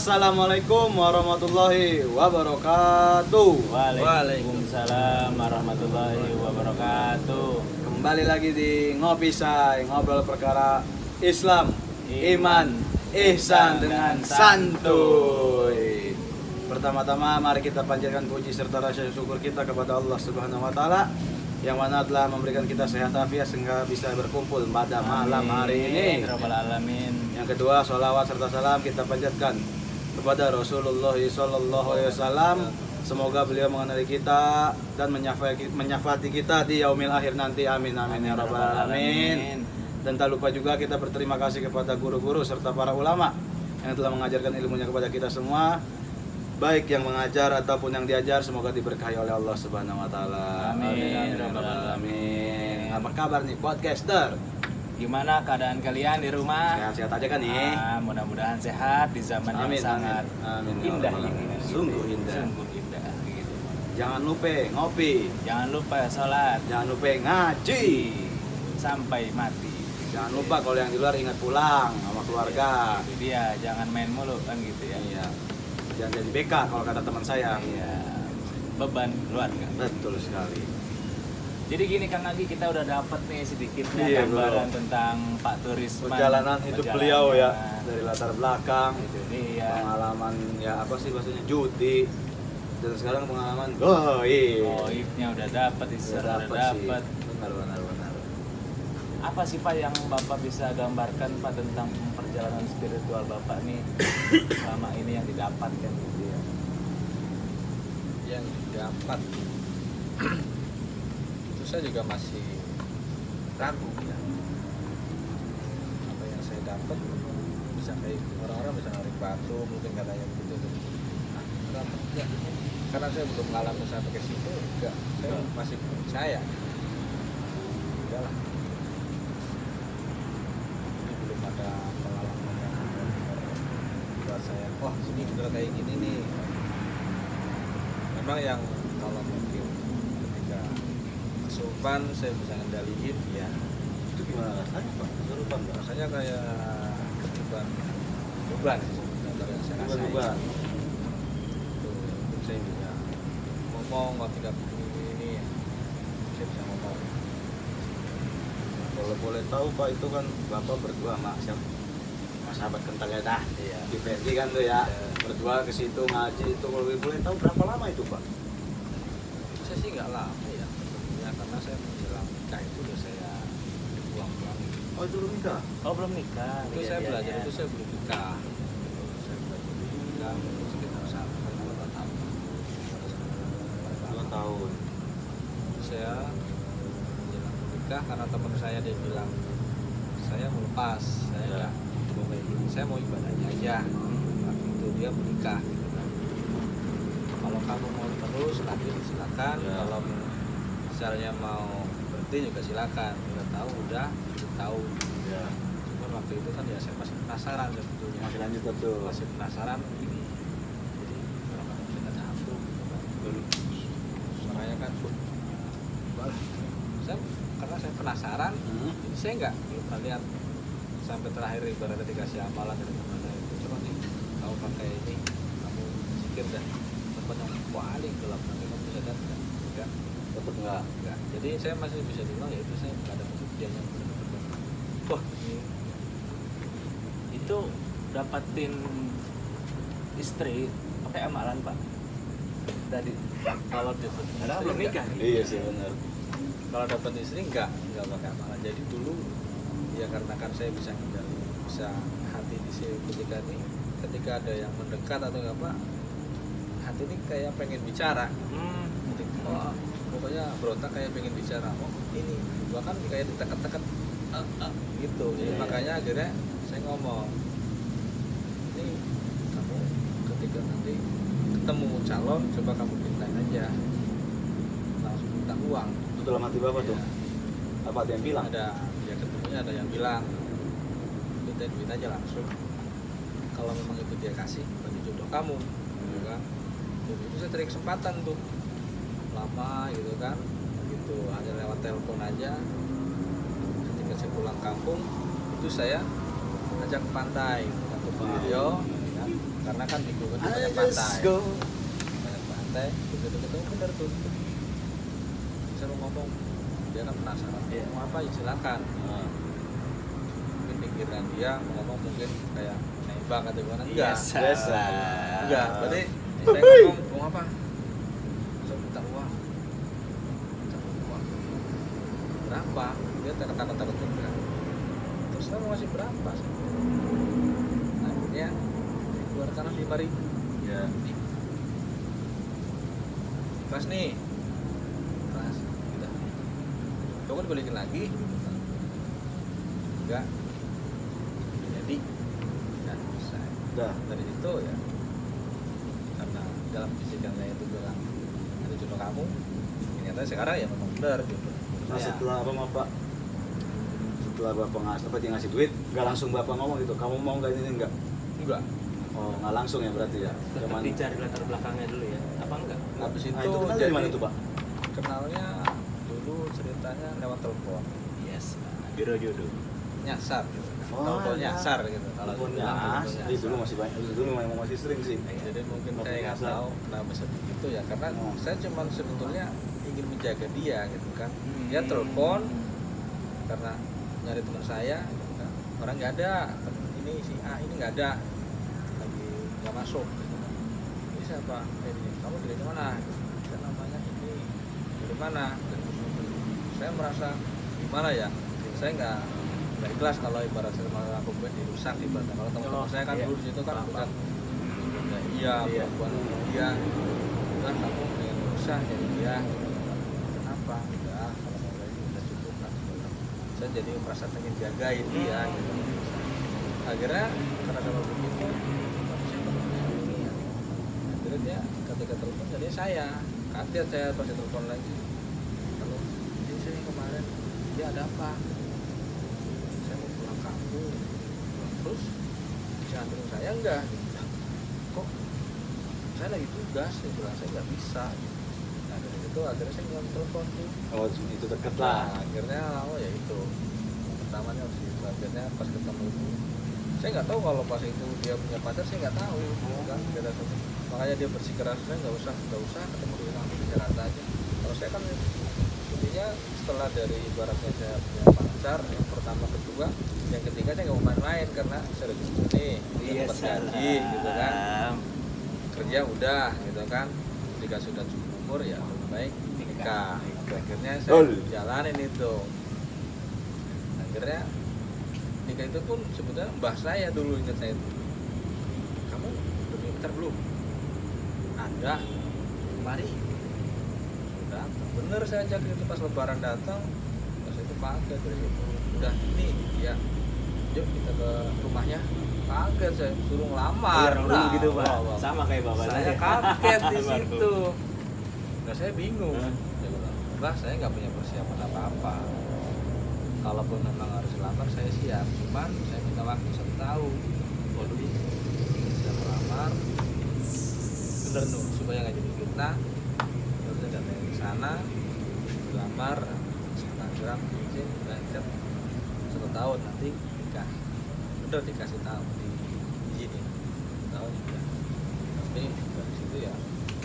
Assalamualaikum warahmatullahi wabarakatuh. Waalaikumsalam warahmatullahi wabarakatuh. Kembali lagi di Ngopi Say, ngobrol perkara Islam, iman, ihsan dengan santuy. Pertama-tama mari kita panjatkan puji serta rasa syukur kita kepada Allah Subhanahu wa taala yang mana telah memberikan kita sehat afiat sehingga bisa berkumpul pada malam hari ini. Rabbal alamin. Yang kedua, sholawat serta salam kita panjatkan kepada Rasulullah SAW. Semoga beliau mengenali kita dan menyafaati kita di yaumil akhir nanti. Amin amin ya rabbal alamin. Dan tak lupa juga kita berterima kasih kepada guru-guru serta para ulama yang telah mengajarkan ilmunya kepada kita semua, baik yang mengajar ataupun yang diajar. Semoga diberkahi oleh Allah Subhanahu wa taala. Amin. Amin. Apa kabar nih podcaster? Gimana keadaan kalian di rumah? Sehat-sehat aja kan nih? Mudah-mudahan sehat di zaman yang sangat indah ini. Sungguh indah. Sungguh indah gitu. Jangan lupa ngopi, Jangan lupa sholat jangan lupa ngaji. sampai mati. Jangan lupa kalau yang di luar ingat pulang sama keluarga. Itu dia, jangan main mulu kan gitu ya. Iya. Jangan jadi BK kalau kata teman saya. Iya. Beban keluarga. Betul sekali. Jadi gini Kang Agi, kita udah dapat nih sedikitnya Iya, gambaran tentang Pak Turisman. Perjalanan hidup beliau ya, dari latar belakang, Itu dia. pengalaman ya apa sih bahasanya judi, dan sekarang pengalaman goib. Goibnya udah dapat, Sudah udah sih. dapat. Benar. Apa sih Pak yang Bapak bisa gambarkan Pak tentang perjalanan spiritual Bapak nih selama ini yang didapatkan gitu ya? Yang didapat itu saya juga masih ragu ya, apa yang saya dapat bisa kayak orang-orang bisa narik batu mungkin katanya begitu nah, dapat ya. Karena saya belum mengalami sampai ke situ enggak, saya masih percaya udahlah, ini belum ada pengalaman yang buat saya wah sini bener kayak gini nih. Memang yang kalau mungkin ketika kesurupan saya bisa ngendaliin ya, Itu gimana rasanya Pak? Kesurupan Pak? rasanya kayak ketiban beban sih sebenarnya yang saya rasain. Beban. Itu mungkin saya bisa ngomong kalau tidak ini saya bisa ngomong. Kalau boleh tahu Pak, itu kan Bapak berdua sama siapa? Mas sahabat kental ya dah. Iya. Di Verdi kan tuh ya. Iya. Berdua ke situ ngaji itu, kalau boleh tahu berapa lama itu Pak? Saya sih nggak lama ya, ya karena saya menjelang nikah itu udah saya buang-buang. Oh itu belum nikah? Oh belum nikah. Itu saya kejadiannya. belajar itu saya belum nikah. Saya belajar belum nikah sekitar 1-2 tahun. 2 tahun. Saya menjelang menikah karena teman saya dia bilang saya mau lepas, saya mau kayak gini, saya mau ibadahnya aja. Waktu itu dia menikah gitu kan. Kalau kamu mau terus lanjut silakan, Ya. kalau misalnya mau berhenti juga silakan. Udah tahu udah tahu. Ya. Cuman waktu itu kan ya saya masih penasaran sebetulnya. Masih lanjut betul. Masih penasaran ini. Jadi kalau kamu bisa tanya aku, gitu kan. Suaranya kan, wah, saya karena saya penasaran, jadi saya nggak pernah lihat sampai terakhir ibaratnya dikasih amalan dari mana itu. Coba nih, kamu pakai ini, kamu zikir dan tempat yang paling gelap nanti kamu bisa lihat enggak? Tetap enggak. Enggak. Jadi saya masih bisa bilang ya itu saya nggak ada kejadian yang benar-benar. Wah, ini Itu dapatin istri pakai amalan Pak. Dari kalau dapat Ada belum enggak? nikah. Iya sih benar. kalau dapat istri nggak pakai amalan. Jadi dulu ya karena kan saya bisa hindari, bisa hati di sini ketika ada yang mendekat atau apa, hati ini kayak pengen bicara. Oh, pokoknya berontak kayak pengen bicara. Oh ini bahkan kayak ditekan-tekan gitu. Jadi makanya akhirnya saya ngomong, ini kamu ketika nanti ketemu calon coba kamu pintain aja, langsung minta uang. Itu dalam hati Bapak tuh. Ya. Apa ada yang bilang? Ada ya ketemunya ada yang bilang mintain duit aja langsung, kalau memang itu dia kasih bagi jodoh kamu gitu kan. Jadi itu saya cari kesempatan tuh lama gitu kan, gitu hanya lewat telepon aja. Ketika saya pulang kampung itu saya ajak ke pantai, satu video kan, karena kan di Bogor itu I banyak just pantai, go. begitu ketemu bener tuh saya mau ngomong, dia kan penasaran Iya. mau apa ya silakan. Mungkin pikiran dia mau ngomong mungkin kayak nembak atau gimana, enggak biasa. enggak, berarti saya ngomong mau apa, saya minta uang berapa, dia takut juga, terus saya mau ngasih berapa, akhirnya keluarkan 5.000. Ya. Kelas nih, kelas udah, coba dibalikin lagi, enggak, jadi, nah selesai. Udah. Dari situ ya, karena dalam bisikan saya itu bilang ada jodoh kamu, ternyata sekarang ya memang benar gitu. Nah, Ya. setelah apa Bapak? Setelah Bapak dia ngasih duit, nggak langsung Bapak ngomong gitu, kamu mau nggak ini enggak? Enggak. Oh, nggak langsung ya berarti ya? Tetap Cuman, dicari latar belakangnya dulu ya, apa enggak? Habis nah, itu itu kenal dari jadi mana tuh Pak? kenalnya dulu ceritanya lewat telepon, Yes, biro jodoh. nyasar gitu. Oh, Telepon ya. nyasar gitu. Kalau Teleponnya, bilang telepon dulu nyasar. masih banyak, dulu memang masih sering sih. Jadi mungkin Telepon saya nggak nyasar. tahu kenapa bisa begitu ya, karena Oh. saya cuma sebetulnya ingin menjaga dia gitu kan. Dia telepon karena nyari teman saya gitu kan. Orang nggak ada, ini si A ini nggak ada, lagi nggak masuk gitu kan. Ini siapa? Ini kamu dari mana? Gitu. Kan namanya ini dari mana? Saya merasa gimana ya, saya nggak ikhlas kalau ibarat saya malah aku dirusak ibaratnya. Kalau teman-teman saya kan Iya. dulu di situ kan Paham, bukan ya, Iya. perempuan dia kan kamu pengen rusak jadi dia kenapa enggak, kalau mau lagi udah cukup kan. Saya jadi merasa pengen jagain dia gitu. Akhirnya karena kalau begitu saya begini ya. Akhirnya dia ketika telepon jadi saya kaget, saya pasti telepon lagi. Lalu ini sini kemarin dia ada apa, saya mau pulang kampung, terus bisa anterin saya enggak, kok saya lagi tugas, saya bilang saya nggak bisa. Nah dari itu akhirnya saya nggak telepon tuh. Oh, itu deket lah. Nah, akhirnya ya itu pertamanya harus itu. Akhirnya pas ketemu itu saya nggak tahu kalau pas itu dia punya pacar, saya nggak tahu kan. Makanya dia bersikeras, saya nggak usah ketemu dia, langsung bicara aja. Kalau saya kan intinya setelah dari ibaratnya saya punya pacar yang pertama, kedua, yang ketiga saya nggak mau main-main karena saya udah cukup nih, Iya, dapat gaji gitu kan, kerja udah gitu kan, ketika sudah cukup umur ya lebih baik nikah. Akhirnya saya jalanin itu. Akhirnya nikah itu pun sebetulnya mbah saya dulu, ingat saya itu, kamu udah punya pacar belum? Ada, mari. Udah, bener saya ajak itu pas lebaran datang, pas itu kaget dari situ. Udah nih, ya, yuk kita ke rumahnya. Kaget saya, suruh ngelamar. Iya, dulu gitu Pak. wah, wah. Sama kayak bapak Saya kaget di Baru. situ. Nah saya bingung. Hah? Saya bilang, "Mbah, saya nggak punya persiapan apa-apa. Kalaupun memang harus lamar saya siap. Cuman saya minta waktu 1 tahun. Waduh, saya melamar. Bener tuh, supaya nggak jadi fitnah. Terus saya datang ke sana, dilamar, setengah gram, izin, belajar 1 tahun nanti nikah. Bener dikasih tahu di izinin tahun nikah. Tapi dari situ ya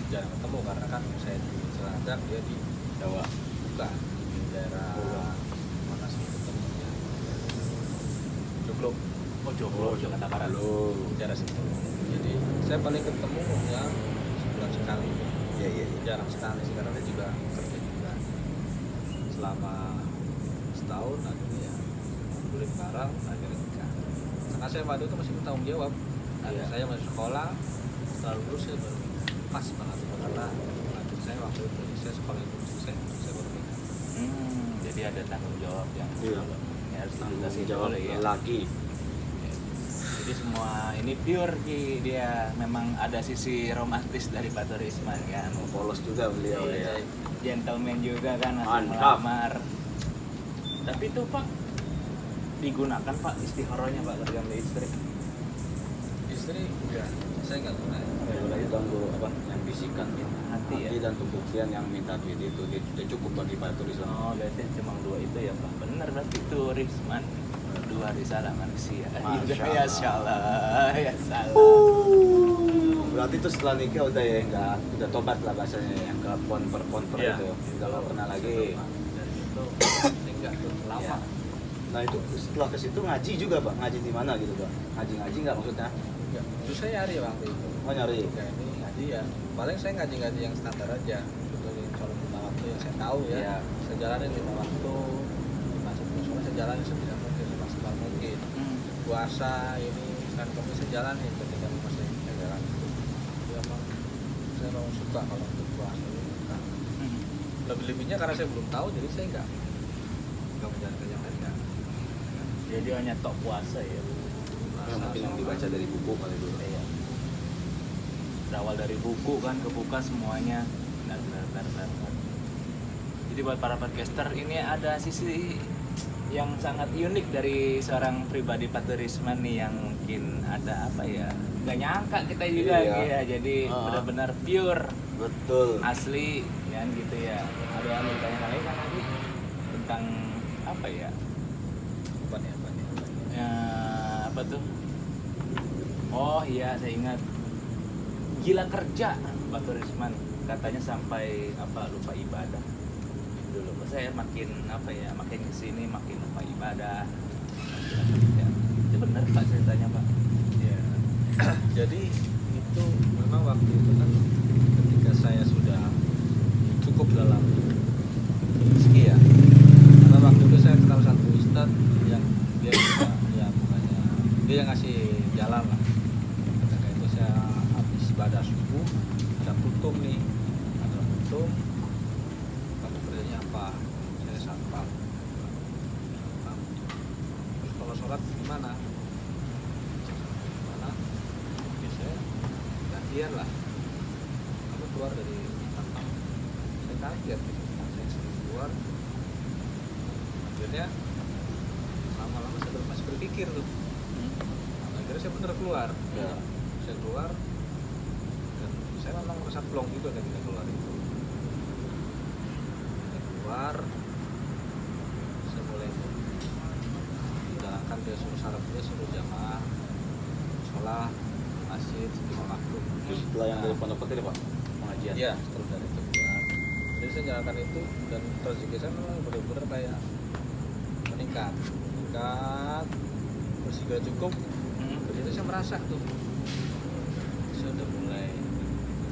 jarang ketemu karena kan saya di Cilacap, dia di Jawa. bukan di daerah mana sih ketemunya, Joglo, Joglo, Jakarta Barat. daerah situ. Jadi saya paling ketemu ya sebulan sekali, Iya, iya, iya. jarang sekali sih karena dia juga kerja juga selama setahun. Akhirnya ya kulit barang, akhirnya nikah. Karena saya waktu itu masih bertanggung jawab. Iya. Saya masih sekolah, setelah lulus saya baru nikah. Pas banget karena adik saya waktu itu saya sekolah itu selesai, saya baru nikah. Jadi ada tanggung jawab yang Iya. yang harus Tanggung dilunasi jawab oleh ya. lelaki. Jadi semua ini pure Ki, dia memang ada sisi romantis dari Pak Turisman kan. Polos juga beliau ya. Gentleman juga kan langsung Mantap. melamar. Tapi itu Pak digunakan Pak istikharahnya Pak ketika beli istri. Istri enggak, saya nggak pernah. Itulah itu apa yang bisikan Hati ya? dan pembuktian yang minta duit itu dia cukup bagi Pak Turisman. Oh berarti cuma 2 itu ya Pak. Bener berarti Turisman 2 risalah manusia. Masya Ya Allah. Allah, ya salah. Berarti itu setelah nikah udah ya nggak, udah tobat lah bahasanya yang ke pon per Iya. itu nggak pernah lagi. Dari itu enggak tuh lama. Iya. Nah itu setelah ke situ ngaji juga Pak, ngaji di mana gitu Pak? Ngaji nggak maksudnya? Enggak. Terus saya nyari waktu itu. Oh nyari. Ya ini ngaji ya. Paling saya ngaji yang standar aja. Seperti sholat 5 waktu yang saya tahu ya. Iya. Saya jalanin 5 waktu. Masuk musola saya jalanin sebisa mungkin, semaksimal mungkin. Puasa ini kan kami saya jalanin ketika masih saya jalan itu. Ya emang saya memang suka kalau untuk puasa ini. Nah, lebih-lebihnya karena saya belum tahu jadi saya enggak menjalankan yang lain enggak. Jadi hanya tok puasa ya. Ya, mungkin yang dibaca dari buku kali dulu. Iya. Berawal dari buku kan kebuka semuanya. Benar. Jadi buat para podcaster ini ada sisi yang sangat unik dari seorang pribadi Pak Turisman nih yang mungkin ada apa ya, nggak nyangka kita juga Iya. ya, jadi benar-benar pure Betul. asli kan gitu ya. Ada yang mau ditanya lagi kan tadi tentang apa ya, Apa nih? ya apa tuh, oh iya saya ingat, gila kerja Pak Turisman katanya sampai apa lupa ibadah dulu. Saya makin apa ya, makin kesini makin lupa ibadah. Ya, itu benar Pak ceritanya Pak. Ya. Jadi itu memang waktu itu kan ketika saya sudah cukup dalam rezeki ya. Karena waktu itu saya kenal satu ustadz yang dia bisa, ya bukannya dia yang ngasih jalan lah. Ketika itu saya habis ibadah subuh, ada kultum nih, ada kultum. Kamu kerjanya apa? Saya satpam. Terus kalau sholat gimana? Gimana? Biasanya gantian lah. Kamu keluar dari satpam. Saya kaget. Saya sering keluar. Akhirnya lama-lama saya masih berpikir tuh. Akhirnya saya bener keluar. Ya. Saya keluar dan saya memang merasa plong juga ketika keluar itu. Saya keluar, saya mulai menjalankan, dia suruh syarat, dia suruh jamaah sholat masjid 5 waktu. Terus setelah yang dari pondok petir Pak, pengajian. Iya, terus dari itu keluar. Jadi saya jalankan itu dan rezeki saya memang benar-benar kayak meningkat, terus juga cukup. Jadi saya merasa tuh saya udah mulai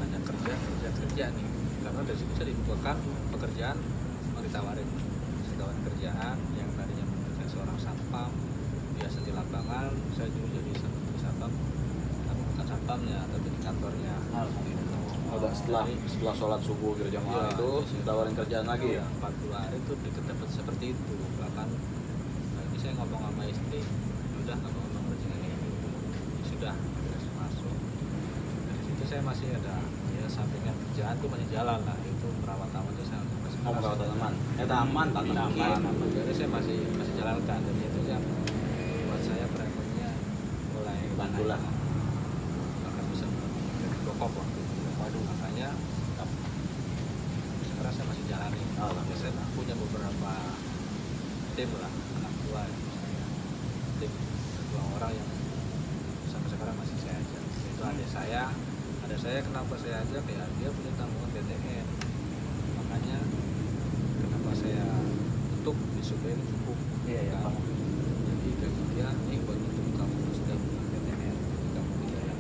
hanya kerja nih, karena dari situ saya dibukakan pekerjaan, mau ditawarin kerjaan yang tadinya saya seorang satpam biasa di lapangan, saya juga jadi satpam, tapi bukan satpamnya tapi di kantornya. Oh, dan setelah sholat subuh berjamaah Iya, itu iya. ditawarin kerjaan lagi ya. 40 hari itu dapat seperti itu. Bahkan ini saya ngomong sama istri, udah nggak mau ngomong rezeki ini, ya sudah harus masuk. Dari situ saya masih ada ya sampingan kerjaan tuh masih jalan lah, itu merawat taman itu saya masih Mau merawat tanaman. Taman. Jadi saya masih jalankan, dan itu yang buat saya perekonomiannya mulai Bantu lah. bahkan bisa menjadi pokok waktu itu. Waduh, makanya sekarang saya masih jalani. Alhamdulillah. Saya punya beberapa tim lah, anak buah itu saya, tim 2 orang yang sampai sekarang masih saya ajak. Itu ada saya kenapa saya ajak ya, dia punya tanggungan BTN, makanya kenapa saya untuk disuplai ini cukup. Iya ya Pak. Jadi bagi dia ini buat untuk kamu sudah punya BTN, kamu tidak yang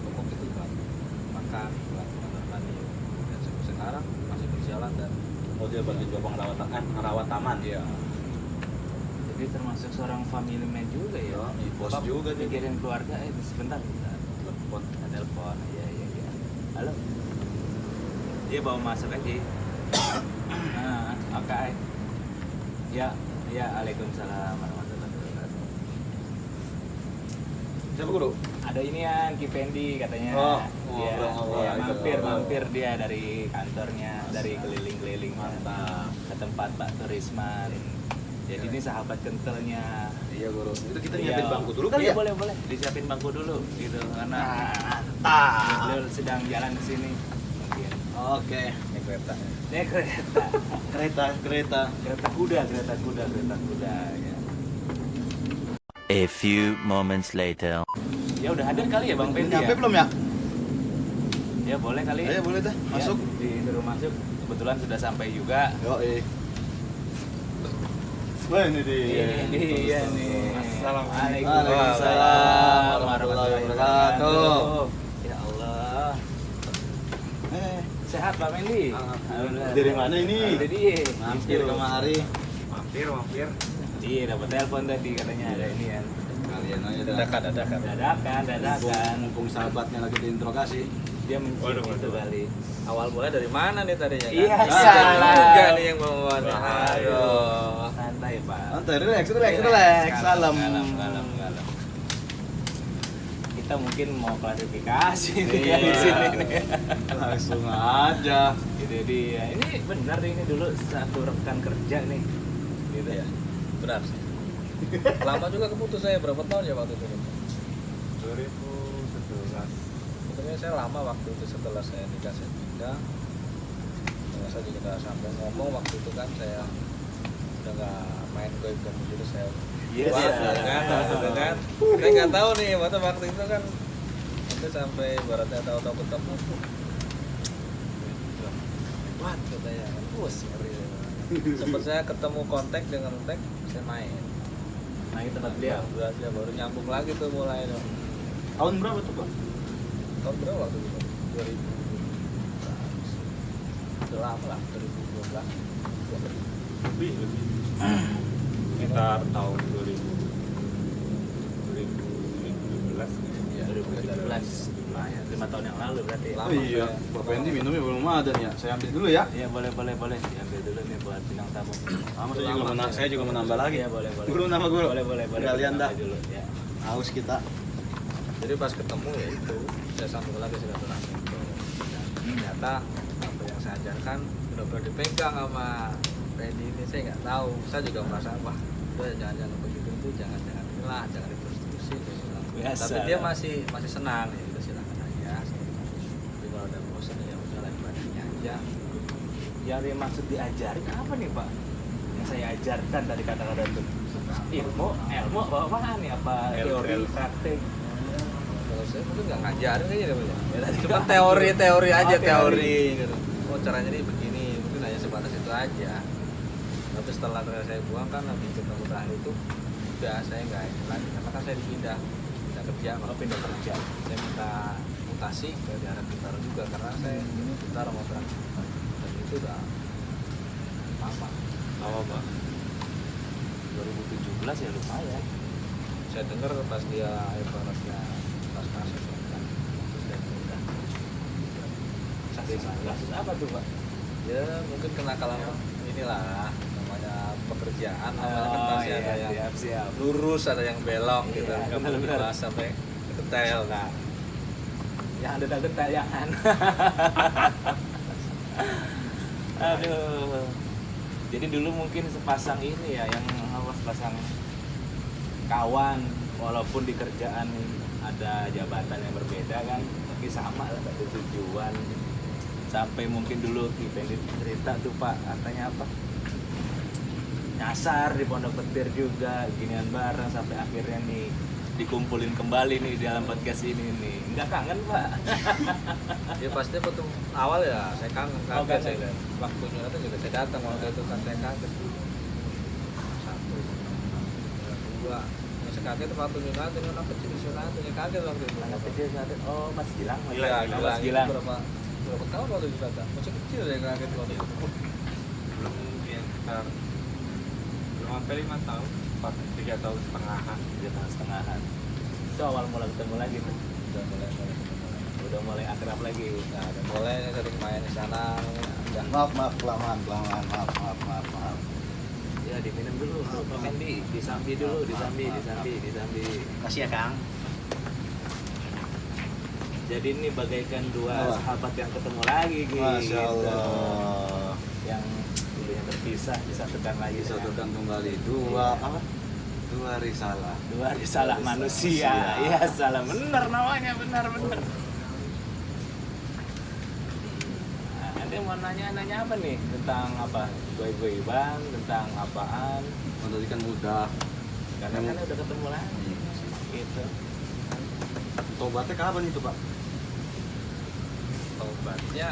pokok itu buat makan, buat kamar mandi, dan sampai sekarang masih berjalan. Dan Oh dia berarti juga ngerawat taman. dia Jadi termasuk seorang family man juga ya. Bos Bapak juga dia. mikirin keluarga, sebentar. Telepon. Ada telepon. Iya. Halo. Dia bawa masuk aja. Nah, oke. Ya, Waalaikumsalam warahmatullahi wabarakatuh. Siapa guru? Ada inian Kipendi katanya. Oh, Dia ngobrol. mampir dia dari kantornya, dari keliling-keliling Mantap. ke tempat Pak Turisman. Jadi ini sahabat kentalnya. Iya guru. Itu kita Iya. nyiapin bangku dulu kali Iya, ya? boleh. Disiapin bangku dulu gitu karena Mantap. beliau sedang jalan ke sini. Mungkin Oke. naik kereta. naik kereta. Kereta kuda ya. A few moments later. Ya udah hadir kali ya Bang Pendi Nyampe ya? belum ya? Ya boleh kali. Ayo boleh dah, Ya, masuk. disuruh masuk. Kebetulan sudah sampai juga. Yo, Wah, ini dia. Ini dia nih. Waalaikumsalam warahmatullahi wabarakatuh. Ya Allah. Sehat Pak Mendi? Alhamdulillah. Dari mana ini? Jadi Mampir kemari. Mampir. Iya, dapat telepon tadi katanya ada ini kan. Kalian aja dah. Dadakan. Mumpung sahabatnya lagi diinterogasi. Dia mencium itu kali. Awal mulai dari mana nih tadinya? Iya, kan? salah. Juga nih yang bawa. Aduh. Santai Pak. Santai, relax. Salam. Kalem. Kita mungkin mau klarifikasi nih Iya. di sini nih. Langsung aja. Itu dia. Ini benar ini dulu satu rekan kerja nih. Gitu Iya. Benar sih. Lama juga keputus saya berapa tahun ya waktu itu? 2011. Sebenarnya saya lama waktu itu setelah saya nikah saya pindah. Saya juga nggak sampai ngomong waktu itu kan saya udah nggak main goib dan begitu saya Yes, wah, ya. gitu kan. Saya nggak tahu nih waktu itu kan itu sampai baratnya tahu-tahu ketemu what katanya bos sempat saya ketemu kontak dengan kontak saya main Nah, itu tempat beliau. dia baru nyambung lagi tuh mulai dong. Tahun berapa tuh, Pak? Tahun berapa waktu itu? 2000 udah lama lah 2012 lebih sekitar tahun 2017 Ya, 2017. Lumayan, 5 tahun yang lalu berarti. Lama. Oh iya, Bapak Endi minumnya belum ada nih ya. Saya ambil dulu ya. Iya, boleh. Diambil dulu nih buat bintang tamu. Saya juga menambah lagi. Iya, boleh. Guru nama guru. Boleh. Kalian dah. Dulu, ya. Haus kita. jadi pas ketemu ya itu saya sambung lagi silaturahmi itu dan ternyata apa yang saya ajarkan benar-benar dipegang sama Randy ini saya nggak tahu saya juga merasa wah udah jangan begitu itu jangan inilah jangan diterus-terusin dia bilang. Biasa. Tapi dia masih senang ya udah silakan aja tapi kalau ada bosan ya udah lah ibadahnya aja. Yang dimaksud diajarin apa nih, Pak? Yang saya ajarkan tadi kata-kata itu. Ilmu apa nih? Apa teori, praktek? Kalau saya mungkin nggak ngajarin kayaknya dia punya. Ya, tadi Cuma kan- teori aja Oh, teori gitu. Oh caranya ini begini mungkin hanya sebatas itu aja. Tapi setelah saya buang kan habis ketemu terakhir itu udah saya nggak ini lagi karena kan saya pindah kerja pindah kerja. saya minta mutasi ke daerah Bintaro juga karena saya Bintaro mau berangkat dan itu udah lama awal Pak 2017 ya lumayan. saya dengar pas dia ibaratnya pas kasus kan terus saya pindah Kasus apa tuh, Pak? ya mungkin kenakalan inilah namanya pekerjaan namanya kan pasti ada yang siap. lurus ada yang belok Iya, gitu nggak perlu benar-benar. dibahas sampai detail nah Yang detail-detail jangan. Aduh. Jadi dulu mungkin sepasang ini ya yang sepasang kawan walaupun di kerjaan ada jabatan yang berbeda kan tapi sama lah satu tujuan sampai mungkin dulu Kipendi cerita tuh Pak katanya apa nyasar di Pondok Petir juga ginian bareng sampai akhirnya nih dikumpulin kembali nih di dalam podcast ini nih nggak kangen Pak? ya pasti waktu awal ya saya kangen Oh, kaget kangen. saya waktu nyata juga saya datang waktu itu kan saya kaget satu dua saya kaget waktu nyata anak kecil di sana saya kaget waktu itu Anak kecil saat itu, oh Mas Gilang, iya Mas Gilang. berapa tahun waktu itu datang masih kecil ya kaget waktu itu belum ya sekitar belum sampai 5 tahun 3 tahun setengahan 3 tahun setengahan. Itu awal mulai ketemu lagi tuh. Udah mulai akrab lagi. nah udah mulai saya sering main di sana udah Maaf, kelamaan. Maaf. Ya diminum dulu, Pak Mendi, disambi dulu, disambi. Kasih ya, Kang. Jadi ini bagaikan dua Wah. sahabat yang ketemu lagi gitu. Masya Allah. Yang dulunya terpisah disatukan lagi. Disatukan kembali dua risalah. Dua risalah manusia. Iya, salah benar namanya, benar. Nah, nanti mau nanya apa nih tentang apa? Goib-goiban, tentang apaan? Oh, tadi kan udah. Karena kan udah ketemu lagi. Gitu. Tobatnya kapan itu, Pak? obatnya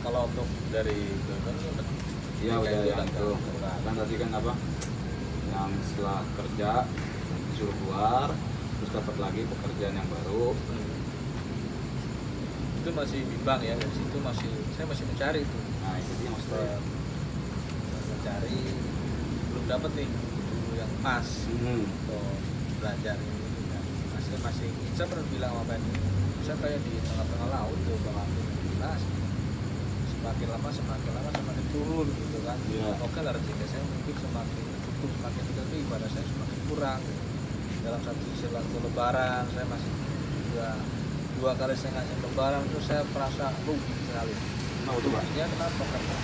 kalau untuk dari Golden Iya udah yang itu kan tadi kan apa yang setelah kerja disuruh keluar terus dapat lagi pekerjaan yang baru. itu masih bimbang ya, dari situ saya masih mencari tuh, Nah itu dia maksudnya. mencari belum dapat nih guru yang pas untuk belajar ini. Masih saya pernah bilang sama Ben, saya kayak di tengah-tengah laut tuh bang, jelas semakin lama semakin turun gitu kan. Iya. Oke lah, rezeki saya mungkin semakin cukup, semakin tapi ibadah saya semakin kurang. Dalam satu waktu lebaran saya masih dua kali saya ngasih lebaran itu saya merasa rugi sekali. Nah itu Pak. Ya kenapa? Karena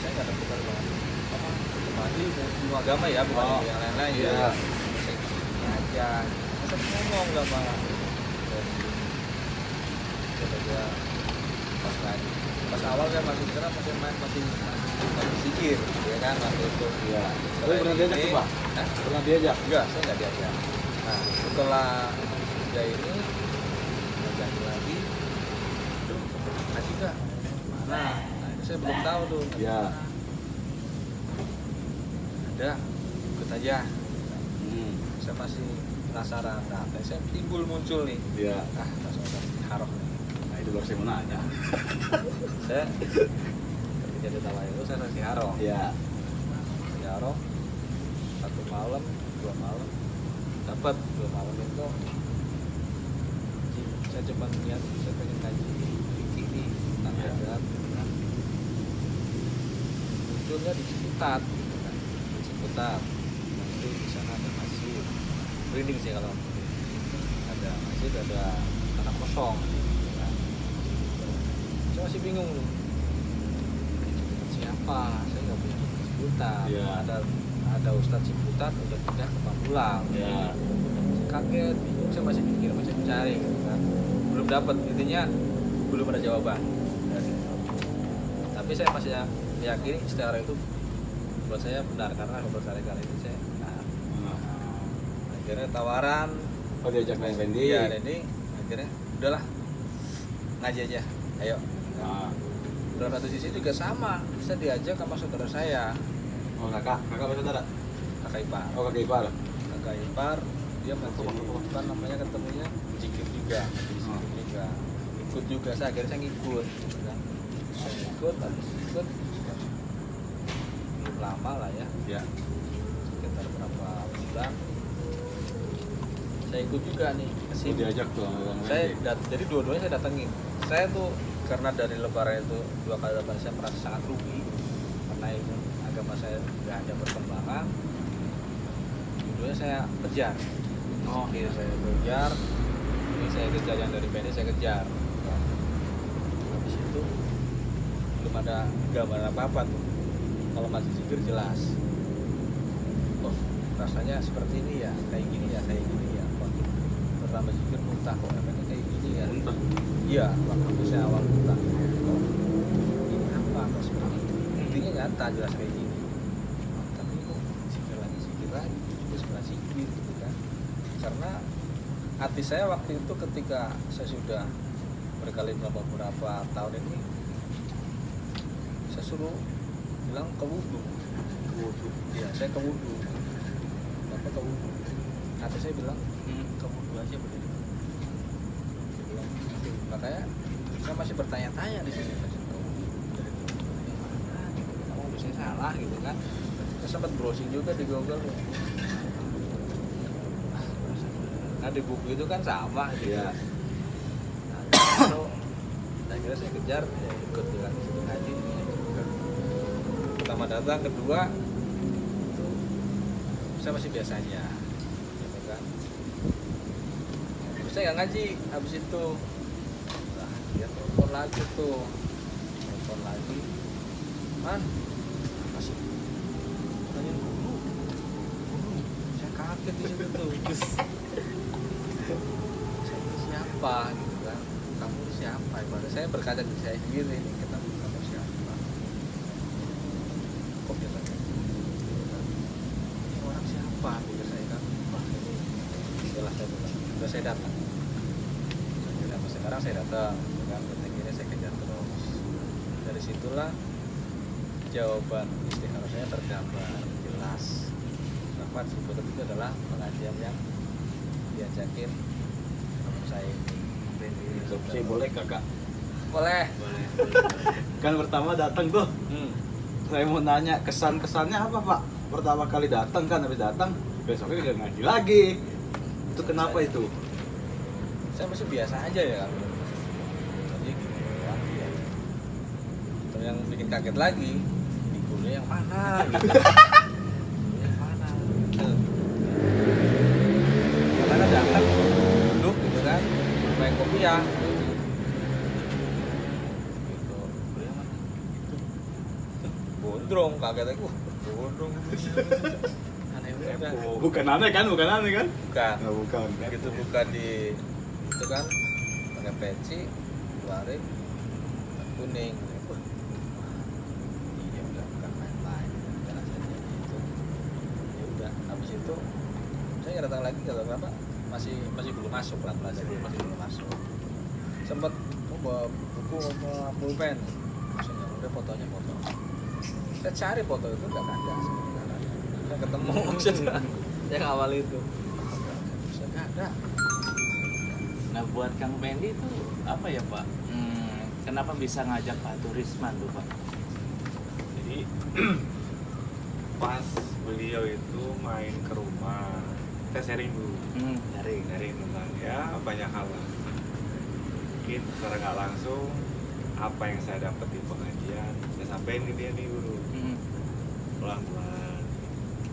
saya nggak dapat banget apa kembali ilmu agama ya, bukan Oh, yang lain-lain iya. ya. Saya ini aja. Saya ngomong nggak malah. Coba pas awal saya masih kira masih zikir, ya kan waktu itu. Iya. Tapi Setelah pernah diajak ini- tuh Pak? Hah? Pernah diajak? Enggak, saya nggak diajak. Nah, setelah kerja ini ngajak lagi, aduh, ngaji nggak? Mana? Nah, itu saya belum tahu tuh. Iya. Ada, ikut aja. Hmm. Saya masih penasaran. Nah, saya muncul nih. Iya. Pas obat harok nih. Nah itu baru saya mau nanya. Saya ketika ditawa itu saya nasi harok. Iya. Nasi harok. 1 malam, 2 malam, dapat 2 malam itu. Saya coba niat, saya pengen ngaji fikih nih tentang Iya. adat. Munculnya di Ciputat, gitu kan. Di Ciputat. Nanti di sana ada masjid. Merinding sih kalau ada masjid, ada tanah kosong. Gitu kan. Saya masih bingung nih. Siapa? Saya nggak punya Ciputat. Iya. Ada Ustadz Ciputat udah pindah ke Pamulang. Iya. Kaget, bingung, saya masih mikir, masih mencari gitu kan. Belum dapat, intinya belum ada jawaban dari itu. Tapi saya masih meyakini istiara itu buat saya benar, karena berkali-kali itu saya akhirnya tawaran. Oh diajak main Fendi. Iya, Dendi akhirnya udahlah ngaji aja, ayo. Nah. Dalam satu sisi juga sama, bisa diajak sama saudara saya, Oh kakak apa saudara? kakak ipar. Oh kakak ipar. Kakak ipar dia masih apa namanya, ketemunya zikir juga, zikir juga, ikut juga. Saya akhirnya saya ngikut gitu kan. Saya ikut, habis ikut belum lama lah ya, Iya. sekitar berapa bulan saya ikut juga nih ke Oh sini. diajak tuh sama Bang Saya Fendi. jadi dua-duanya saya datengin. Saya tuh karena dari lebaran itu 2 kali lebaran saya merasa sangat rugi karena ilmu agama saya nggak ada perkembangan. Dua-duanya saya kejar. Oh. Zikir saya kejar, ini saya kejar, yang dari PD saya kejar. Habis itu belum ada gambar apa-apa tuh. Kalau masih zikir jelas. Oh, rasanya seperti ini ya, kayak gini ya, kayak gini ya. Waktu pertama zikir muntah kok, efeknya kayak gini ya. Muntah. Iya, waktu saya awal muntah. Oh, ini apa? Kok seperti ini? Intinya nyata, jelas kayak gini. Tapi kok zikir lagi, juga sebelah zikir gitu kan. Karena hati saya waktu itu ketika saya sudah berkali beberapa tahun ini, saya suruh bilang ke wudhu. Iya, saya ke wudhu. Kenapa ke wudhu? Hati saya bilang ke wudhu aja begitu. Saya bilang gitu. Makanya saya masih bertanya-tanya di sini. Kamu bisa salah gitu kan? Saya sempat browsing juga di Google. Nah di buku itu kan sama gitu. Iya. Nah, itu akhirnya saya kejar, ya ikut bilang situ ngaji. Pertama datang, kedua itu saya masih biasanya, gitu kan. Terus saya nggak ngaji habis itu. Nah, dia telepon lagi tuh, telepon lagi, man, masih tanya guru. Saya kaget di situ tuh. Saya siapa gitu kan, kamu siapa? Ibadah saya berkaca diri saya sendiri nih, kamu siapa? Kok dia tanya? Ini orang siapa? Gitu saya kan, wah ini setelah saya bilang, udah saya datang. Sekarang saya datang, gitu kan, akhirnya saya kejar terus. Dari situlah jawaban istikharah saya tergambar jelas. Rapat Ciputat itu adalah pengajian yang diajakin teman saya ini. Saya boleh kakak? Boleh. Kan pertama datang tuh. Saya mau nanya kesannya apa Pak? Pertama kali datang kan, habis datang besoknya udah ngaji lagi. Itu kenapa itu? Saya masih biasa aja ya. Jadi gini doang dia. Terus yang bikin kaget lagi, di gurunya yang mana gitu. Gurunya yang mana? Karena datang duduk gitu kan, main kopi ya. Gitu. Gurunya mana? Gitu. Gondrong, kaget aku. Gondrong. Aneh banget. Bukan aneh kan? Bukan. Nah, bukan. Begitu buka di itu kan pakai peci, keluarin kuning. Wah, iya udah bukan main-main, jelas aja gitu. Ya udah, habis itu saya nggak datang lagi kalau apa masih belum masuk lah pelajaran, masih belum masuk. Sempat bawa buku sama pulpen, langsung yang udah fotonya foto. Saya cari foto itu nggak ada, saya ketemu maksudnya yang awal itu. Saya nggak ada. Nah buat Kang Pendi itu apa ya Pak? Kenapa bisa ngajak Pak Turisman tuh Pak? Jadi pas beliau itu main ke rumah, kita sharing dulu, sharing tentang ya banyak hal lah. Mungkin secara nggak langsung apa yang saya dapat di pengajian saya sampaikan ke dia nih dulu, pelan-pelan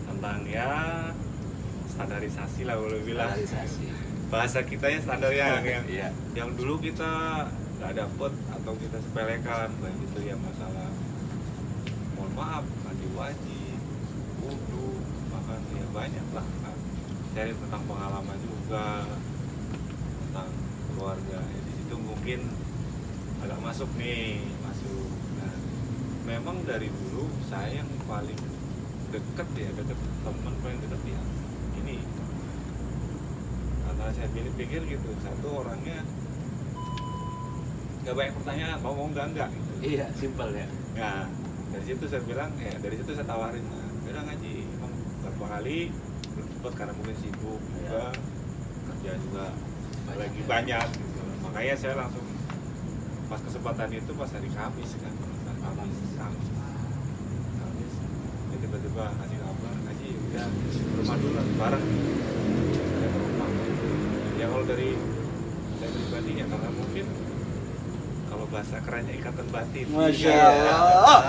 tentang ya standarisasi lah boleh bilang. Standarisasi. Bahasa kita ya standar yang Iya. yang dulu kita nggak dapet atau kita sepelekan baik itu ya masalah mohon maaf mandi wajib, wudu, bahkan ya banyak lah kan. Cari tentang pengalaman juga tentang keluarga ya, di situ mungkin agak masuk. Nah, memang dari dulu saya yang paling deket teman paling deket ya ini. Karena saya pikir gitu, satu orangnya nggak banyak pertanyaan, mau enggak gitu. Iya, simpel ya. Nah, dari situ saya bilang, dari situ saya tawarin, nah, udah ngaji, emang beberapa kali belum sempat karena mungkin sibuk juga, kerja juga lagi banyak gitu. Makanya saya langsung pas kesempatan itu pas hari Kamis kan, Kamis, ya tiba-tiba ngasih kabar, ngaji, udah rumah dulu lah, bareng. Saya ke rumah. Ya kalau dari saya pribadi ya karena mungkin kalau bahasa kerennya ikatan batin. Masya Iya. Allah.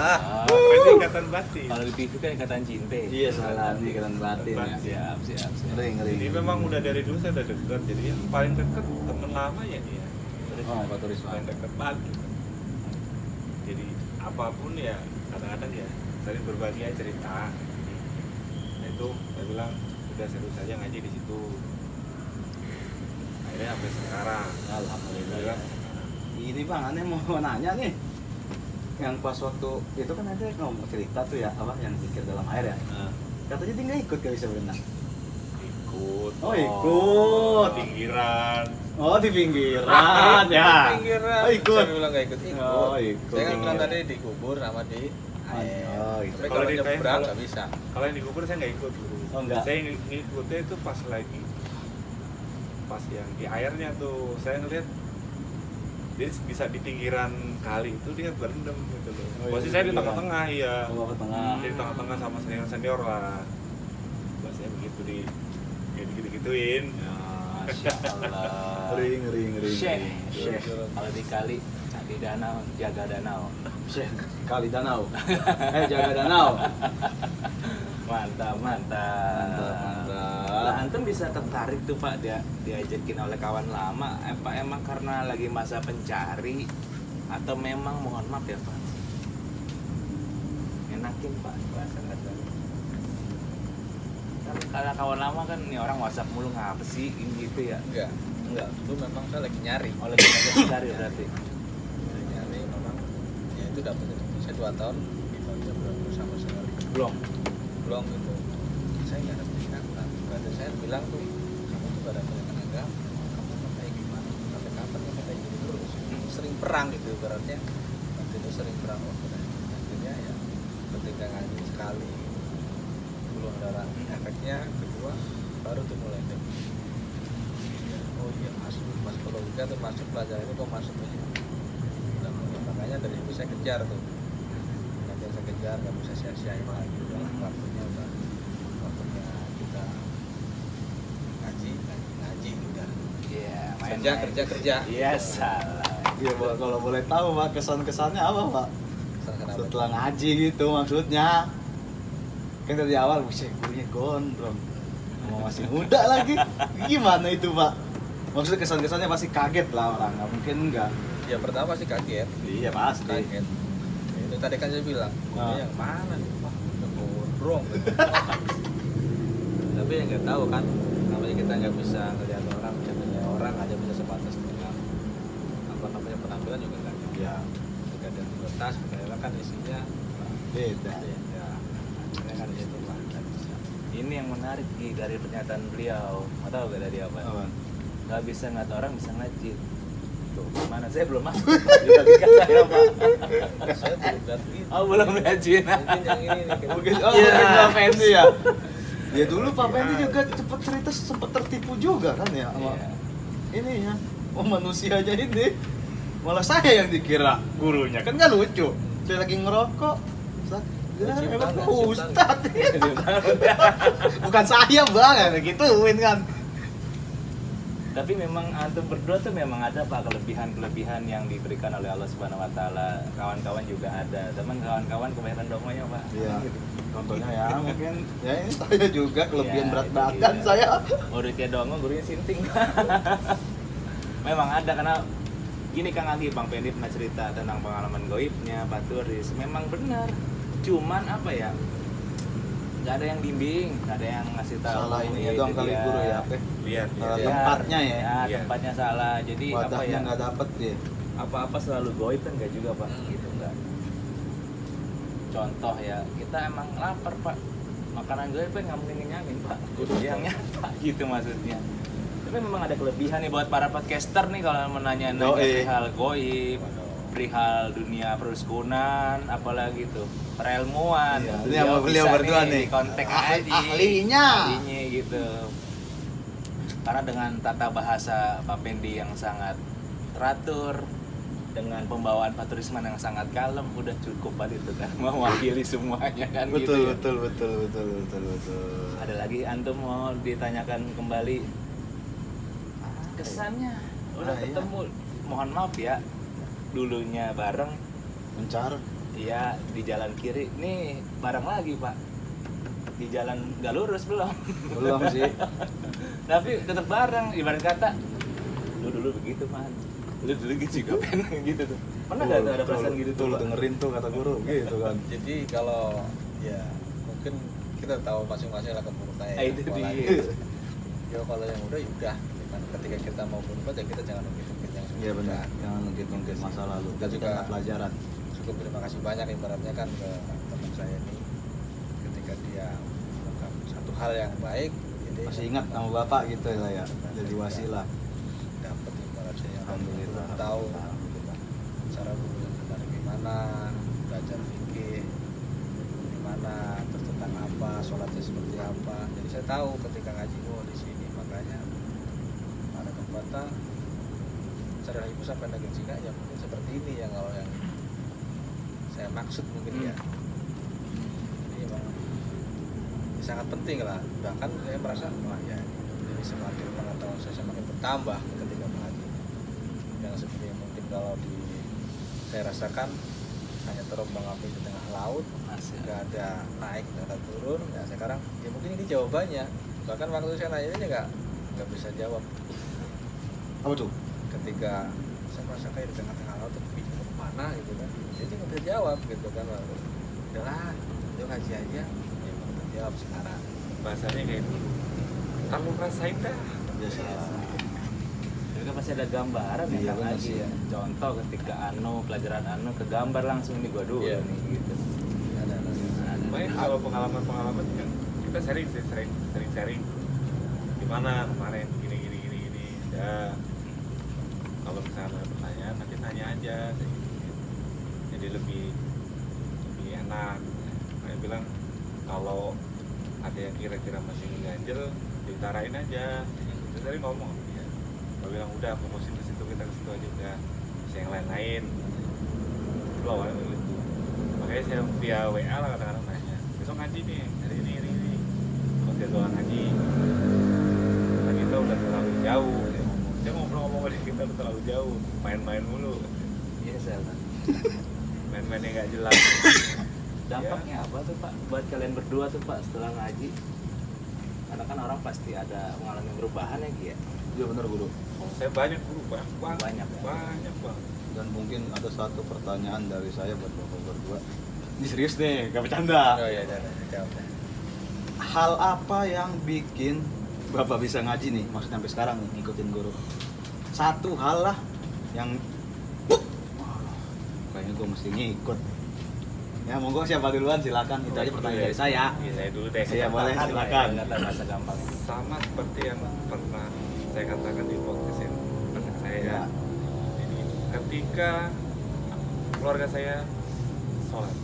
Kerennya ikatan batin. Kalau di TV kan ikatan cinta. Iya, salah nih ikatan batin ya. Siap. Ngeri. Jadi memang udah dari dulu saya udah dekat. Jadi yang paling dekat temen lama ya dia. Oh, Pak Turisman. Paling dekat banget. Jadi apapun ya kadang-kadang ya saling berbagi aja cerita. Nah itu saya bilang udah serius aja ngaji di situ. Akhirnya sampai sekarang. Alhamdulillah. Ya. Ini Bang, aneh mau nanya nih. Yang pas waktu itu kan ada ngomong cerita tuh ya, apa yang zikir dalam air ya. Katanya dia nggak ikut gak bisa berenang. Ikut. Oh, ikut. Pinggiran. Oh, di pinggiran ya. Di pinggiran. Oh, ikut. Saya bilang nggak ikut. Oh, ikut. Saya kan bilang tadi dikubur sama di air. Oh, gitu. Tapi Kalau kalau di kayak nyebrang kalau- nggak bisa. Kalau yang dikubur saya nggak ikut dulu. Oh, enggak. Saya ngikutnya itu pas lagi pas yang di airnya tuh saya ngeliat dia bisa di pinggiran kali itu dia berendam gitu loh. Oh, iya, Posisi di saya di pinggiran. tengah-tengah iya. Oh, ke tengah. Dia di tengah-tengah sama senior lah. Bahasanya begitu di ya digituin. Masya Allah. Ngeri. Syekh. Kalau di kali, di danau, jaga danau. Syekh kali danau. Jaga danau. Mantap. Lah antum bisa tertarik tuh Pak diajakin oleh kawan lama. Apa emang karena lagi masa pencari atau memang mohon maaf ya Pak? Enakin Pak bahasa katanya. Kan kalau kawan lama kan nih orang WhatsApp mulu ngapa sih gitu ya? Enggak. Dulu memang saya lagi nyari. Oleh mencari berarti. Lagi nyari memang. Ya itu dapat itu. Saya 2 tahun di Bangka belum sama sekali. Belum. Itu. Saya nggak ada peningkatan. Berarti saya bilang tuh kamu tuh gak ada peningkatan agama. Kamu kayak gimana? Sampai kapan kamu kayak gini terus? Sering perang gitu ibaratnya. Waktu itu sering perang akhirnya ya ketika ngaji sekali belum ada efeknya, kedua baru tuh mulai deh. Oh iya masuk logika tuh masuk pelajaran ini kok masuk aja. Dan makanya dari itu saya kejar tuh. Saya kejar, nggak bisa sia-siain lagi. Udah waktunya kita ngaji udah. Iya, kerja. Iya, salah. Iya, kalau boleh tahu Pak, kesan-kesannya apa Pak? Kenapa? Setelah ngaji gitu maksudnya. Kan dari awal, buset gurunya gondrong. Masih muda lagi. Gimana itu Pak? Maksudnya kesan-kesannya pasti kaget lah orang, nggak mungkin enggak. Ya pertama sih kaget. Iya pasti. Kaget. Itu tadi kan saya bilang, Ah. yang mana nih? Wah, udah gondrong. Tapi yang nggak tahu kan, namanya kita nggak bisa ngelihat orang, bisa nilai orang aja bisa sebatas dengan apa namanya penampilan juga nggak. Ya, Ketika dia buka tas, ternyata kan isinya beda. ya, akhirnya kan di situ lah. Nggak bisa. Ini yang menarik Gi, dari pernyataan beliau. Nggak tahu gak dari apa? Apa? Nggak bisa ngeliat orang, bisa ngaji. Tuh, gimana? Saya belum masuk. Dibalikan saya Pak. Saya belum lihat itu. Oh, belum ngaji. Mungkin yang ini nih. Mungkin Iya. mungkin Pak Fendi ya. Ya dulu Pak Fendi juga cepet cerita sempat tertipu juga kan ya sama Iya. ini ya. Oh manusianya ini. Malah saya yang dikira gurunya, kan nggak lucu. Saya lagi ngerokok. Ustaz, ya, Cium emang tangan, cium Ustaz. Bukan saya bang, gituin kan. Tapi memang antum berdua tuh memang ada Pak kelebihan-kelebihan yang diberikan oleh Allah Subhanahu wa taala. Kawan-kawan juga ada. Teman kawan-kawan kebanyakan dongonya, Pak. Iya. Contohnya ya mungkin ya ini saya juga kelebihan Ya, berat itu badan dia. saya. Muridnya dongo, gurunya sinting. Memang ada karena gini Kang Agi, Bang Pendi pernah cerita tentang pengalaman goibnya Pak Turis. Memang benar. Cuman apa ya? Nggak ada yang bimbing, nggak ada yang ngasih tahu. Salah ini ya dong kali dia. guru ya. Oke. Lihat Salah lihat. tempatnya ya. Iya. Tempatnya salah. Jadi apa Wadahnya ya? nggak dapet ya. Apa-apa selalu goib kan nggak juga Pak, gitu enggak. Contoh ya, kita emang lapar Pak, makanan goib kan nggak mungkin ngenyamin Pak, kudu yang nyata gitu maksudnya. Tapi memang ada kelebihan nih buat para podcaster nih kalau menanya perihal goib, perihal dunia peruskunan, apalagi tuh perelmuan. Iya, ini sama beliau bisa berdua nih. kontak Ahlinya. ahlinya gitu. Karena dengan tata bahasa Pak Pendi yang sangat teratur, dengan pembawaan Pak Turisman yang sangat kalem, udah cukup Pak itu kan mewakili semuanya kan gitu ya. Betul. Ada lagi antum mau ditanyakan kembali kesannya udah iya. ketemu, mohon maaf ya, dulunya bareng, Mencar. iya di jalan kiri, nih bareng lagi Pak, di jalan nggak lurus belum. Belum sih. Tapi tetap bareng, ibarat kata lu dulu begitu man, lu dulu gitu juga pen gitu tuh. Pernah nggak tuh ada perasaan gitu tuh Lu Pak? dengerin tuh kata guru gitu kan. Jadi kalau ya mungkin kita tahu masing-masing lah keburukannya. Ah, itu dia. Ya kalau yang udah ya udah. Kan ketika kita mau berubah ya kita jangan ungkit-ungkit yang sudah. Iya benar. Jangan ngungkit masa lalu. Kita Kita juga juga pelajaran. cukup terima kasih banyak ibaratnya kan ke teman saya ini ketika dia melakukan satu hal yang baik jadi Masih ingat sama bapak gitu lah ya. Jadi wasilah. dapat ibaratnya yang Alhamdulillah. tahu Alhamdulillah. cara guru yang benar gimana, belajar fikih gimana, terus tentang apa, sholatnya seperti apa. Jadi saya tahu ketika ngaji di sini makanya ada tempatnya cara ibu sampai negeri Cina ya mungkin seperti ini yang kalau yang saya maksud mungkin ya. Jadi emang sangat penting lah. Bahkan saya merasa wah ya jadi semakin pengetahuan saya semakin bertambah ketika mengaji. Yang seperti mungkin kalau saya rasakan hanya terombang ambing di tengah laut, Masih. nggak ada naik, nggak ada turun. Ya sekarang ya mungkin ini jawabannya. Bahkan waktu saya nanya ini nggak bisa jawab. Apa tuh? Ketika saya merasa kayak di tengah-tengah laut tapi bingung kemana gitu kan, jadi nggak bisa jawab gitu kan. Lalu udahlah itu ngaji aja ya nggak bisa jawab sekarang. Bahasanya kayak itu. Ntar lu rasain dah. Biasa. Jadi kan pasti ada gambaran ya Iya, Kang benar Agi sih. ya. Contoh ketika pelajaran ke gambar langsung nih gua dulu Iya. nih gitu. Ada. Main kalau pengalaman kan kita sering sharing gimana kemarin gini ya kalau misalnya ada pertanyaan nanti tanya aja kayak gitu. Jadi lebih enak. Saya bilang kalau ada yang kira-kira masih ngeganjel diutarain aja. Terus tadi ngomong ya, saya bilang udah fokusin ke situ, kita ke situ aja udah, bisa yang lain-lain. Itu awalnya begitu. Makanya saya via WA lah kadang-kadang nanya, besok ngaji nih, hari ini. Kalau jadwal ngaji, karena kita udah terlalu jauh. Saya ngobrol-ngobrol dengan kita udah terlalu jauh, main-main mulu. Iya, Zelda. Main-main yang nggak jelas. Dampaknya apa tuh Pak buat kalian berdua tuh Pak setelah ngaji? Karena kan orang pasti ada mengalami perubahan ya Ki ya. Iya benar guru. Saya banyak guru, Banyak ya? banyak banget. Dan mungkin ada satu pertanyaan dari saya buat bapak berdua. Ini serius nih, gak bercanda. Oh iya, jawab. Hal apa yang bikin bapak bisa ngaji nih? Maksudnya sampai sekarang nih ngikutin guru. Satu hal lah yang kayaknya gue mesti ngikut. Ya monggo siapa duluan silakan. Itu aja pertanyaan dari saya. Iya, saya dulu deh. Iya, boleh, silakan. Kata bahasa gampang. Sama seperti yang pernah saya katakan di podcast yang pernah saya. Ya. Jadi ketika keluarga saya sholat,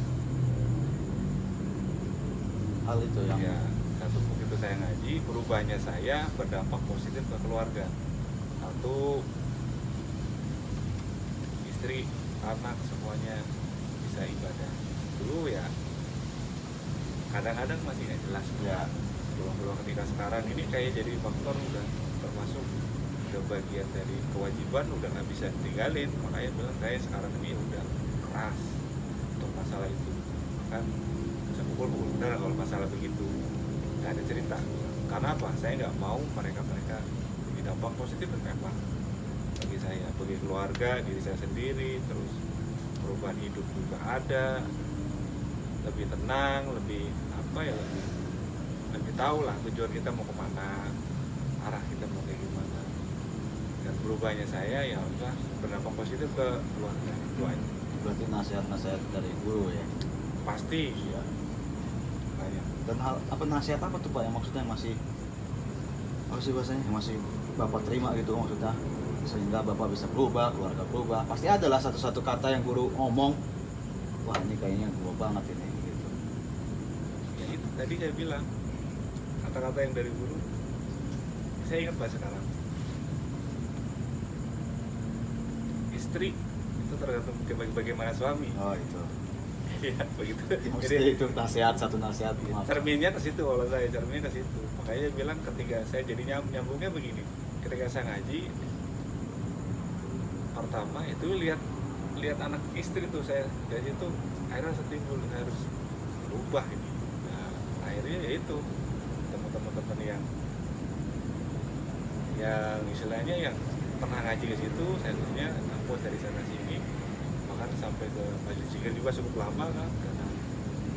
Hal itu yang ya satu begitu saya ngaji, berubahnya saya berdampak positif ke keluarga. Satu, istri, anak semuanya bisa ibadah. Dulu ya kadang-kadang masih nggak jelas Ya. belum ketika sekarang ini kayak jadi faktor udah termasuk udah bagian dari kewajiban, udah nggak bisa ditinggalin. Makanya bilang kayak sekarang ini udah keras untuk masalah itu, kan bisa pukul udah kalau masalah begitu nggak ada cerita. Karena apa? Saya nggak mau mereka dampak positif dan apa bagi saya, bagi keluarga, diri saya sendiri, terus perubahan hidup juga ada, lebih tenang, lebih apa ya, lebih tahu lah tujuan kita mau kemana, arah kita mau kayak gimana. Dan berubahnya saya ya udah berdampak positif ke keluarga itu aja. berarti nasihat-nasihat dari guru ya. Pasti Iya. banyak. Dan hal apa nasihat apa tuh Pak yang maksudnya masih apa sih bahasanya yang masih Bapak terima gitu maksudnya sehingga Bapak bisa berubah, keluarga berubah. Pasti adalah satu-satu kata yang guru ngomong, wah ini kayaknya gua banget ini gitu. Ya itu tadi saya bilang kata-kata yang dari guru, saya ingat bahasa sekarang. Istri itu tergantung bagaimana suami. Oh itu. Iya begitu. Maksudnya itu nasihat, satu nasihat. Maaf. cerminnya ke situ, kalau saya cerminnya ke situ. Makanya dia bilang ketika saya jadi nyambungnya begini, ketika saya ngaji pertama itu lihat anak istri tuh, saya dari situ akhirnya setimbul harus berubah ini. Nah, akhirnya ya itu teman-teman yang istilahnya yang pernah ngaji ke situ, saya akhirnya hapus dari sana sini, bahkan sampai ke Baju Cikir juga cukup lama kan, karena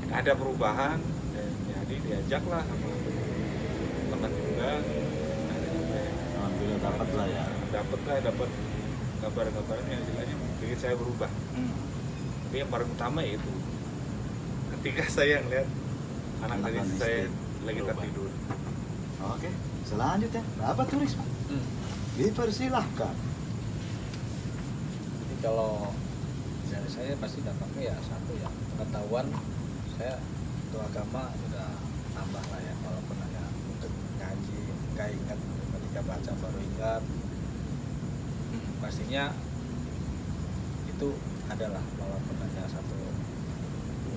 ada perubahan dan jadi diajaklah sama teman juga, ada juga yang Alhamdulillah dapat lah ya. dapat kabar-kabarnya istilahnya bikin saya berubah. Tapi yang paling utama ya itu ketika saya ngeliat anak dari Anak-anak saya istri lagi berubah. tertidur. Oke, selanjutnya apa turis Pak? Dipersilahkan. Jadi kalau dari saya pasti dampaknya ya satu ya, pengetahuan saya untuk agama sudah tambah lah ya, walaupun hanya untuk ngaji nggak ingat, ketika baca baru ingat. Pastinya itu adalah walaupun hanya satu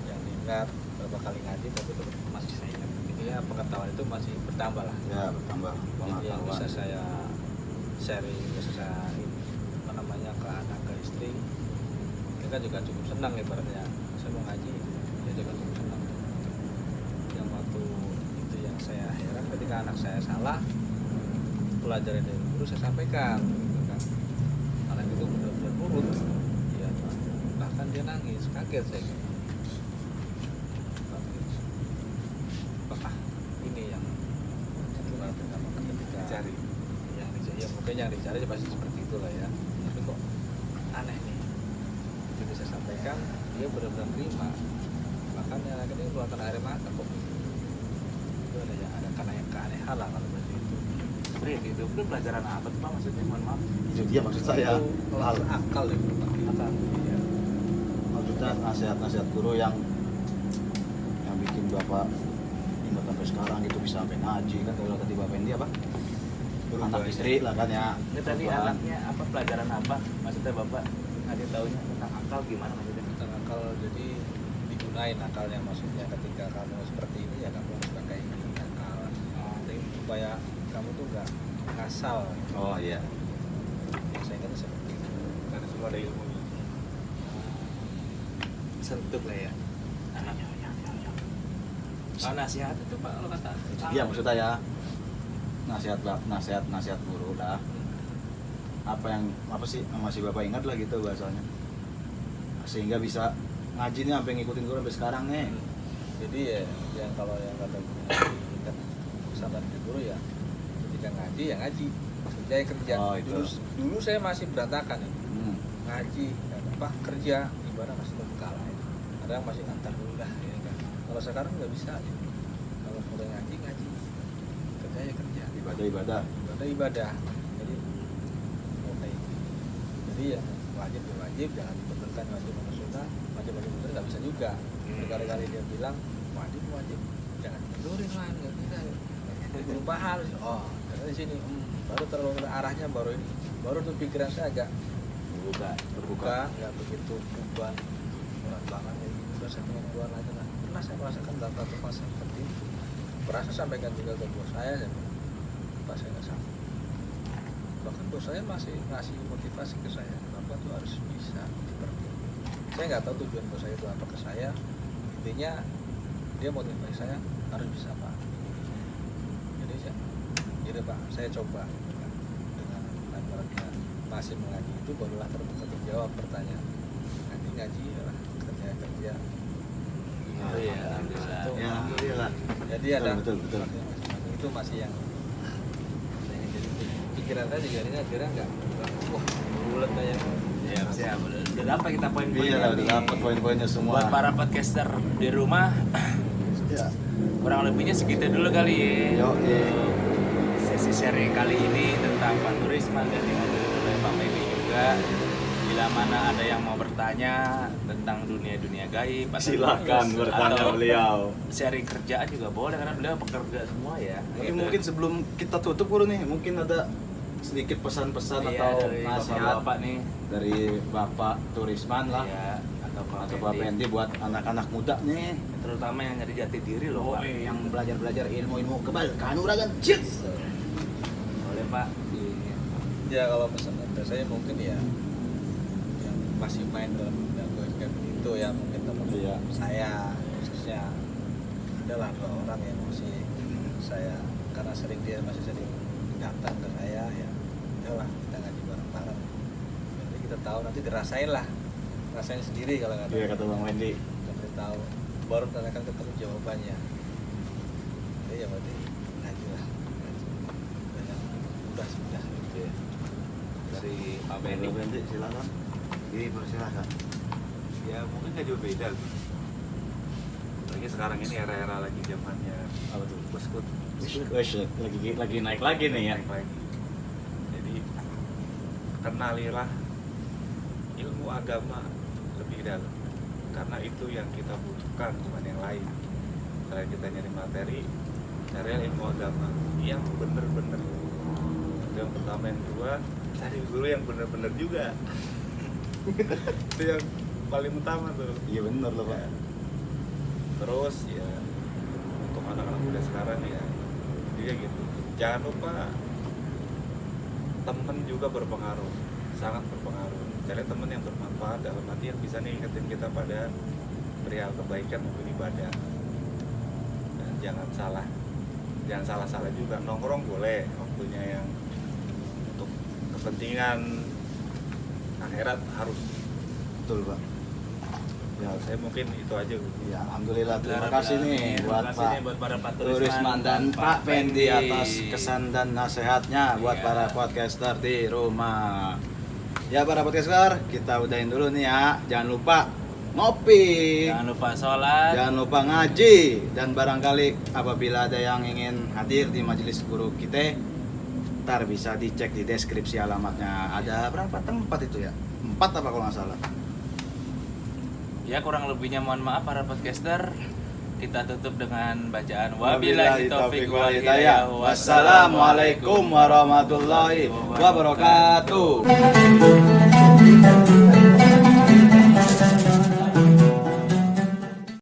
yang diingat berapa kali ngaji tapi itu masih saya ingat. Intinya pengetahuan itu masih bertambah lah. Ya bertambah Jadi yang bisa pengetahuan. saya sharing, bisa saya apa namanya ke anak, ke istri, mereka juga cukup senang ibaratnya. Saya mau ngaji, dia juga cukup senang. Yang waktu itu yang saya heran ketika anak saya salah, pelajaran dari guru saya sampaikan, gitu kan. Anak itu benar-benar nurut, ya, bahkan dia nangis, kaget saya. Apakah ini yang gimana pertama ketika Dicari. yang dicari, ya mungkin yang dicari pasti seperti itulah ya, tapi kok aneh nih, itu bisa sampaikan dia benar-benar terima, bahkan yang akhirnya keluarkan air mata kok. Itu ada yang ada karena yang keanehan lah kalau seperti itu. Street itu pelajaran apa tuh Pak maksudnya? Mohon maaf. Itu dia maksud saya. Itu kelas akal ya Pak. Akal. Iya. Maksudnya nasihat-nasihat guru yang bikin bapak ingat sampai sekarang gitu, bisa sampai ngaji kan. Kalau kata bapak ini apa? Anak istri lah kan ya. Ini tadi Apaan. anaknya apa pelajaran apa? Maksudnya Bapak ngasih taunya tentang akal gimana maksudnya? Tentang akal, jadi digunain akalnya, maksudnya ketika kamu seperti ini ya kamu harus pakai akal. Jadi supaya kamu tuh nggak ngasal. Oh iya. Saya kata seperti itu. Karena semua ada ilmunya. Sentuh lah ya anaknya. Oh, nasihat itu Pak kalau kata. Iya maksud saya nasihat guru lah. Apa sih yang masih bapak ingat lah gitu bahasanya, sehingga bisa ngaji nih sampai ngikutin guru sampai sekarang nih. Jadi ya yang kalau yang kata guru kan sama dengan guru ya, ketika ngaji ya ngaji, kerja ya kerja. Oh, itu. Dulu saya masih berantakan ya. Hmm. Ngaji apa kerja ibarat masih terbengkalai, ada yang masih antar dulu lah ya kan. Kalau sekarang nggak bisa ya. Kalau mulai ngaji kerja ya kerja, Ibadah ibadah. Jadi oke, jadi ya wajib, jangan dibenturkan wajib sama sunnah, wajib bener nggak bisa juga. Berkali-kali dia bilang wajib, jangan dibenturin lah, nggak bisa. Berubah hal, oh dari sini, baru terlalu arahnya baru tuh pikiran saya agak terbuka, nggak begitu beban berat banget ya. Udah saya pengen keluar aja lah. Pernah saya merasakan dalam satu fase seperti itu. Berasa sampaikan juga ke bos saya pas saya nggak sanggup. Bahkan bos saya masih ngasih motivasi ke saya, bapak tuh harus bisa seperti itu. Saya nggak tahu tujuan bos saya itu apa ke saya. Intinya dia motivasi saya harus bisa Pak. Jadi Pak, saya coba dengan ibaratnya masih mengaji itu barulah terjawab pertanyaan. Nanti ngaji adalah kerja. Oh iya, alhamdulillah. Itu. Ya, alhamdulillah. Jadi ada Betul. itu masih yang jadi pikiran saya juga ini akhirnya nggak wah bulat kayak Siap. Udah dapat kita poin-poinnya. Iya lah, udah nih. dapat poin-poinnya semua. Buat para podcaster di rumah, Ya. kurang lebihnya segitu dulu kali ya. Yo, Sesi sharing kali ini tentang Pak Turisman dan dihadiri oleh Pak Medi juga. Bila mana ada yang mau bertanya tentang dunia gaib, atau Silakan bertanya atau beliau. sharing kerjaan juga boleh karena beliau pekerja semua ya. Tapi Gitu. mungkin sebelum kita tutup guru nih, mungkin ada sedikit pesan-pesan Iya, atau dari nasihat Bapak nih. dari Bapak Turisman lah, Iya, atau Pak Pendi buat anak-anak muda nih. terutama yang nyari jati diri loh Pak. yang belajar ilmu kebal kanuragan cheats. Boleh Pak. ya kalau pesan dari saya mungkin ya yang masih main dalam bidang goib itu ya mungkin teman Iya. saya khususnya adalah 2 orang yang masih saya karena dia masih sering datang ke saya ya udahlah kita ngaji bareng-bareng jadi kita tahu nanti rasain sendiri kalau nggak Iya kata Bang Wendy. kita tahu baru nanti akan ketemu jawabannya jadi ya berarti ngaji lah udah sudah gitu ya. Dari Pak Bang Benny. Wendy silakan. Dipersilakan. Ya mungkin nggak jauh beda. Lagi sekarang ini era-era lagi zamannya Apa tuh? buskut. Lagi naik lagi nih ya. Naik lagi. Jadi kenalilah ilmu agama lebih dalam karena itu yang kita butuhkan, bukan yang lain. Selain kita nyari materi, cari ilmu agama yang bener-bener. Itu yang pertama. Yang kedua, cari guru yang bener-bener juga. Itu yang paling utama tuh. Iya benar loh Pak. Terus ya untuk anak-anak muda sekarang ya dia gitu, jangan lupa temen juga berpengaruh, sangat berpengaruh. Cari temen yang bermanfaat dalam arti yang bisa nih ingetin kita pada perihal kebaikan maupun ibadah. Dan jangan salah juga. Nongkrong boleh waktunya yang untuk kepentingan akhirat harus. Betul Pak. Ya, Saya mungkin itu aja. ya alhamdulillah terima kasih nih buat Terima kasih nih buat para Pak Turisman dan Pak Pendi atas kesan dan nasihatnya buat Iya. para podcaster di rumah. Ya para podcaster, kita udahin dulu nih ya. Jangan lupa ngopi. Jangan lupa sholat. Jangan lupa ngaji. Dan barangkali apabila ada yang ingin hadir di majelis guru kita, Ntar bisa dicek di deskripsi alamatnya. Ada berapa tempat itu ya? 4 apa kalau nggak salah. Ya kurang lebihnya mohon maaf para podcaster. Kita tutup dengan bacaan wabillahi taufiq wal hidayah. Wassalamualaikum warahmatullahi wabarakatuh.